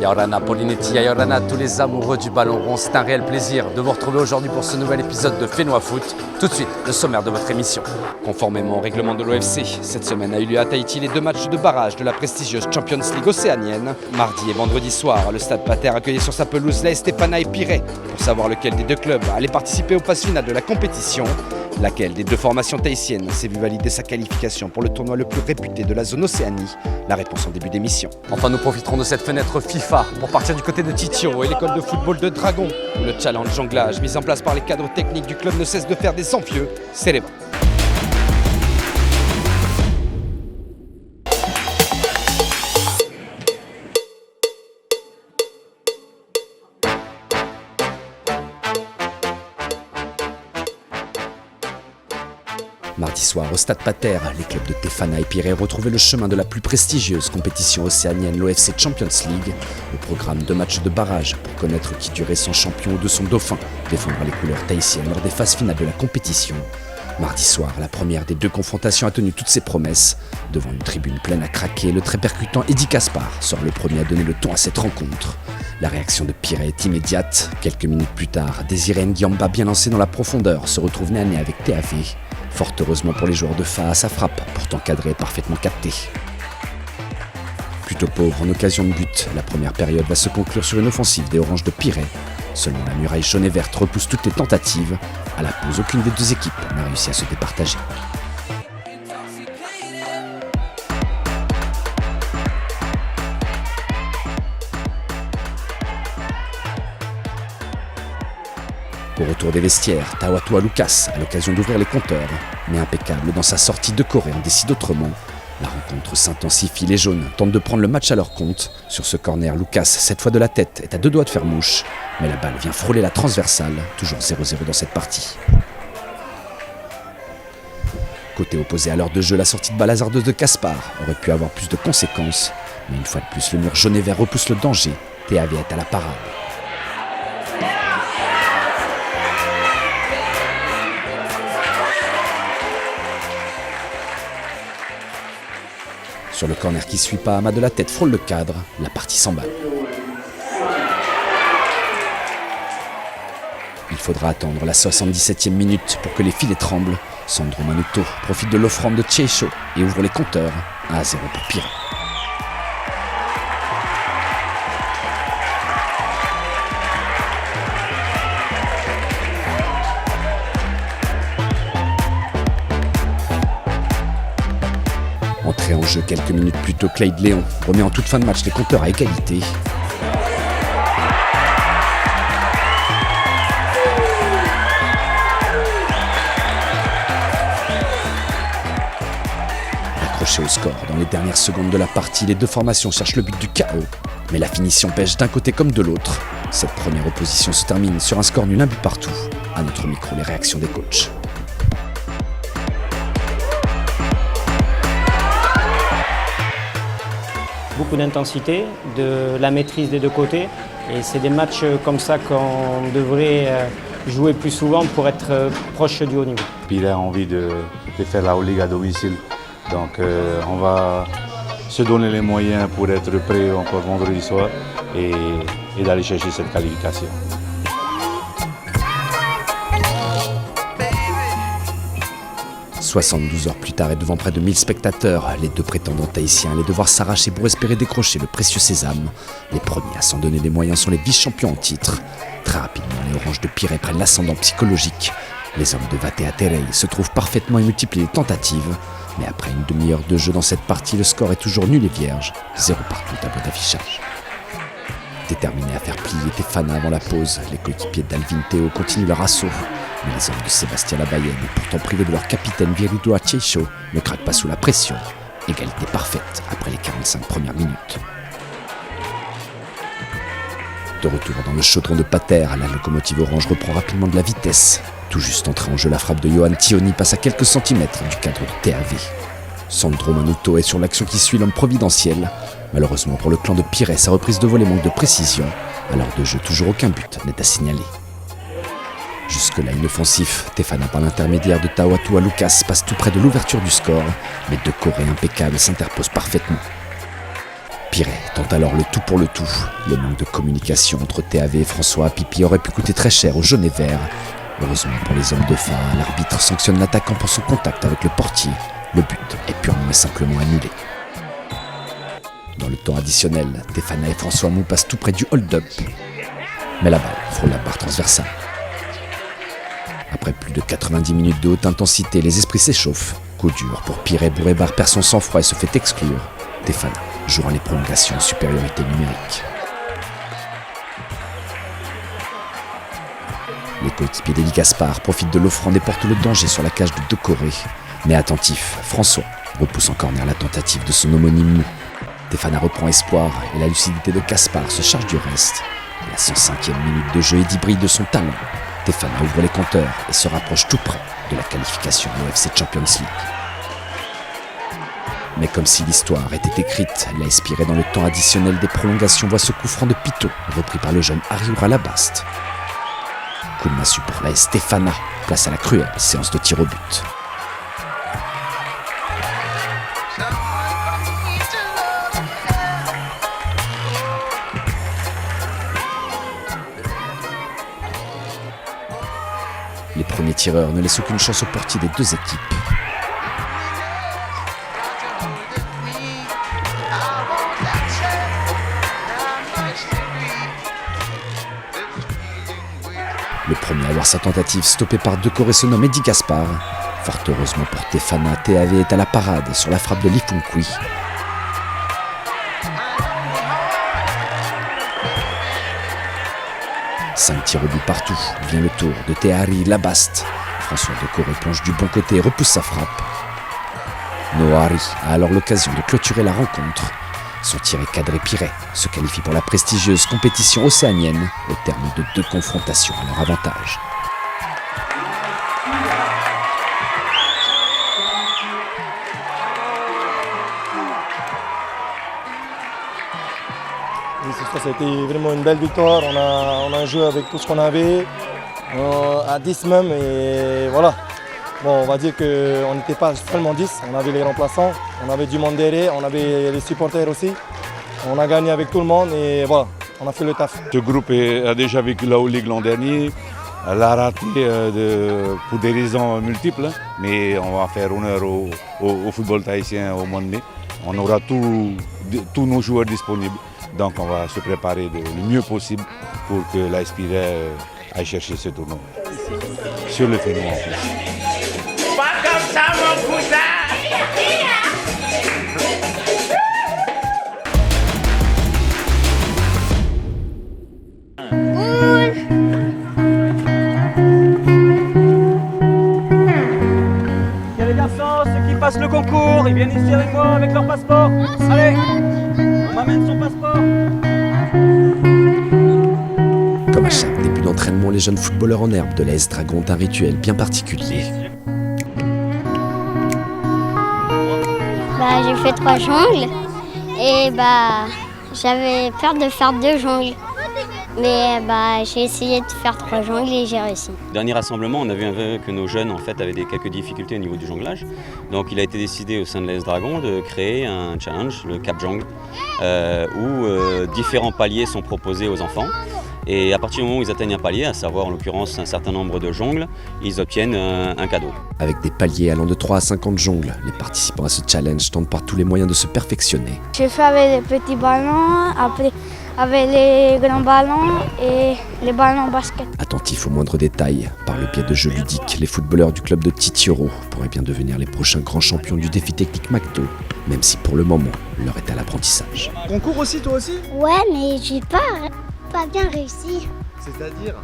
Yaorana Polinetti, Yaorana, tous les amoureux du ballon rond, c'est un réel plaisir de vous retrouver aujourd'hui pour ce nouvel épisode de Fénois Foot. Tout de suite, le sommaire de votre émission. Conformément au règlement de l'OFC, cette semaine a eu lieu à Tahiti les 2 matchs de barrage de la prestigieuse Champions League océanienne. Mardi et vendredi soir, le Stade Pater accueillait sur sa pelouse l'AS Stefana et Pirée pour savoir lequel des deux clubs allait participer aux phases finales de la compétition. Laquelle des deux formations tahitiennes s'est vu valider sa qualification pour le tournoi le plus réputé de la zone Océanie? La réponse en début d'émission. Enfin, nous profiterons de cette fenêtre FIFA pour partir du côté de Titio et l'école de football de Dragon, où le challenge jonglage mis en place par les cadres techniques du club ne cesse de faire des envieux célèbres. Mardi soir, au Stade Pater, les clubs de Tefana et Pirée retrouvaient le chemin de la plus prestigieuse compétition océanienne, l'OFC Champions League, au programme de matchs de barrage pour connaître qui du récent champion ou de son dauphin défendra les couleurs tahitiennes lors des phases finales de la compétition. Mardi soir, la première des 2 confrontations a tenu toutes ses promesses. Devant une tribune pleine à craquer, le très percutant Eddie Kaspar sort le premier à donner le ton à cette rencontre. La réaction de Pirée est immédiate. Quelques minutes plus tard, Désiré Nguamba, bien lancé dans la profondeur, se retrouve nez à nez avec TAV. Fort heureusement pour les joueurs de Fa, sa frappe, pourtant cadrée et parfaitement captée. Plutôt pauvre en occasion de but, la première période va se conclure sur une offensive des Oranges de Pirée. Seulement la muraille jaune et verte repousse toutes les tentatives. À la pause, aucune des 2 équipes n'a réussi à se départager. Au retour des vestiaires, Tawatua Lucas a l'occasion d'ouvrir les compteurs, mais impeccable dans sa sortie de Corée en décide autrement. La rencontre s'intensifie, les jaunes tentent de prendre le match à leur compte. Sur ce corner, Lucas, cette fois de la tête, est à 2 doigts de faire mouche, mais la balle vient frôler la transversale, toujours 0-0 dans cette partie. Côté opposé à l'heure de jeu, la sortie de balle hasardeuse de Kaspar aurait pu avoir plus de conséquences, mais une fois de plus, le mur jaune et vert repousse le danger. TAV est à la parade. Sur le corner qui suit, Pahama de la tête frôle le cadre, la partie s'emballe. Il faudra attendre la 77e minute pour que les filets tremblent. Sandro Manuto profite de l'offrande de Cheisho et ouvre les compteurs, 1-0 pour Pirée. Entré en jeu quelques minutes plus tôt, Clyde Léon remet en toute fin de match les compteurs à égalité. Accroché au score dans les dernières secondes de la partie, les 2 formations cherchent le but du chaos, mais la finition pêche d'un côté comme de l'autre. Cette première opposition se termine sur un score nul, 1 but partout. À notre micro, les réactions des coachs. Beaucoup d'intensité, de la maîtrise des 2 côtés. Et c'est des matchs comme ça qu'on devrait jouer plus souvent pour être proche du haut niveau. Pirée a envie de faire la Ligue à domicile. Donc on va se donner les moyens pour être prêt encore vendredi soir et d'aller chercher cette qualification. « 72 heures plus tard et devant près de 1000 spectateurs, les 2 prétendants tahitiens allaient devoir s'arracher pour espérer décrocher le précieux sésame. Les premiers à s'en donner les moyens sont les vice-champions en titre. Très rapidement, les Oranges de Pirée prennent l'ascendant psychologique. Les hommes de Vatea Terei se trouvent parfaitement et multiplient les tentatives. Mais après une demi-heure de jeu dans cette partie, le score est toujours nul et vierge. 0 partout au tableau d'affichage. Déterminés à faire plier Tefana avant la pause, les coéquipiers d'Alvin Théo continuent leur assaut. Mais les hommes de Sébastien Labayenne, pourtant privés de leur capitaine Viridoa Cheisho, ne craquent pas sous la pression. Égalité parfaite après les 45 premières minutes. De retour dans le chaudron de Pater, la locomotive orange reprend rapidement de la vitesse. Tout juste entré en jeu, la frappe de Johan Tioni passe à quelques centimètres du cadre de TAV. Sandro Manuto est sur l'action qui suit l'homme providentiel. Malheureusement pour le clan de Pirée, sa reprise de volée manque de précision. À l'heure de jeu, toujours aucun but n'est à signaler. Jusque-là inoffensif, Tefana par l'intermédiaire de Tawatua Lucas passe tout près de l'ouverture du score, mais 2 Coréens impeccables s'interposent parfaitement. Piret tente alors le tout pour le tout. Le manque de communication entre TAV et François Pipi aurait pu coûter très cher aux jaunes et verts. Heureusement pour les hommes de fin, l'arbitre sanctionne l'attaquant pour son contact avec le portier. Le but est purement et simplement annulé. Dans le temps additionnel, Tefana et François Mou passent tout près du hold-up. Mais la balle frôle la barre transversale. Après plus de 90 minutes de haute intensité, les esprits s'échauffent. Coup dur pour Piret, Bourrébar perd son sang-froid et se fait exclure. Tefana jouera les prolongations en supériorité numérique. Les coéquipiers d'Eli Gaspard profitent de l'offrande et portent le danger sur la cage de Decoré. Mais attentif, François repousse en corner la tentative de son homonyme Mou. Tefana reprend espoir et la lucidité de Gaspard se charge du reste. À la 105e minute de jeu, Eddy brille de son talent. Tefana ouvre les compteurs et se rapproche tout près de la qualification à l'OFC Champions League. Mais comme si l'histoire était écrite, l'AS Piret dans le temps additionnel des prolongations voit ce coup franc de Pitot, repris par le jeune Harioura Labaste. Coup de massue pour l'AS Tefana, place à la cruelle séance de tir au but. Les premiers tireurs ne laissent aucune chance au portier des deux équipes. Le premier à voir sa tentative stoppée par Decoré se nomme Eddy Gaspard. Fort heureusement pour Tefana, TAV est à la parade sur la frappe de Lifonkui. Cinq tirs au but partout, vient le tour de Théari Labaste. François Decoré plonge du bon côté et repousse sa frappe. Noari a alors l'occasion de clôturer la rencontre. Son tir est cadré. Piret se qualifie pour la prestigieuse compétition océanienne au terme de 2 confrontations à leur avantage. Ça a été vraiment une belle victoire. On a joué avec tout ce qu'on avait, à 10 même, et voilà. Bon, on va dire qu'on n'était pas seulement 10, on avait les remplaçants, on avait du monde derrière, on avait les supporters aussi. On a gagné avec tout le monde et voilà, on a fait le taf. Ce groupe a déjà vécu la Haut-Ligue l'an dernier, l'a raté pour des raisons multiples, mais on va faire honneur au football tahitien au mois de mai. On aura tous nos joueurs disponibles, donc on va se préparer le mieux possible pour que l'AS Piret aille chercher ce tournoi. Sur le Fénois en plus. Pas comme ça, mon cousin! Il y a les garçons, ceux qui passent le concours, ils viennent ici avec moi avec leur passeport. Allez, on m'amène son passeport. Comme à chaque début d'entraînement, les jeunes footballeurs en herbe de l'AS Dragon ont un rituel bien particulier. J'ai fait 3 jongles et j'avais peur de faire 2 jongles. Mais j'ai essayé de faire 3 jongles et j'ai réussi. Dernier rassemblement, on a vu que nos jeunes en fait, avaient quelques difficultés au niveau du jonglage. Donc il a été décidé au sein de l'AS Dragon de créer un challenge, le Cap Jongle, où différents paliers sont proposés aux enfants. Et à partir du moment où ils atteignent un palier, à savoir en l'occurrence un certain nombre de jongles, ils obtiennent un cadeau. Avec des paliers allant de 3 à 50 jongles, les participants à ce challenge tentent par tous les moyens de se perfectionner. J'ai fait avec les petits ballons, après avec les grands ballons et les ballons basket. Attentifs aux moindres détails, par le biais de jeux ludiques, les footballeurs du club de Titioro pourraient bien devenir les prochains grands champions du défi technique McDo, même si pour le moment, l'heure est à l'apprentissage. Concours aussi, toi aussi? Ouais, mais j'ai pas bien réussi. C'est-à-dire?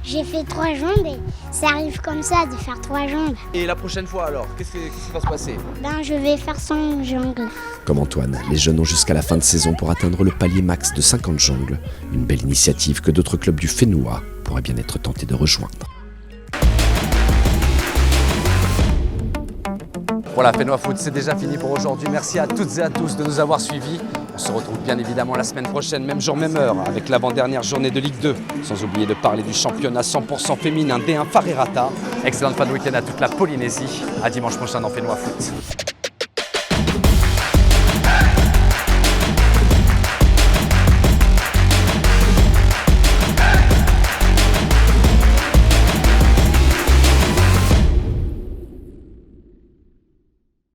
J'ai fait 3 jongles et ça arrive comme ça de faire 3 jongles. Et la prochaine fois alors, qu'est-ce qui va se passer? Je vais faire 100 jongles. Comme Antoine, les jeunes ont jusqu'à la fin de saison pour atteindre le palier max de 50 jongles. Une belle initiative que d'autres clubs du Fénois pourraient bien être tentés de rejoindre. Voilà, Fénois Foot, c'est déjà fini pour aujourd'hui. Merci à toutes et à tous de nous avoir suivis. On se retrouve bien évidemment la semaine prochaine, même jour, même heure, avec l'avant-dernière journée de Ligue 2. Sans oublier de parler du championnat 100% féminin D1 Farerata. Excellente fin de week-end à toute la Polynésie. À dimanche prochain dans Fénois Foot.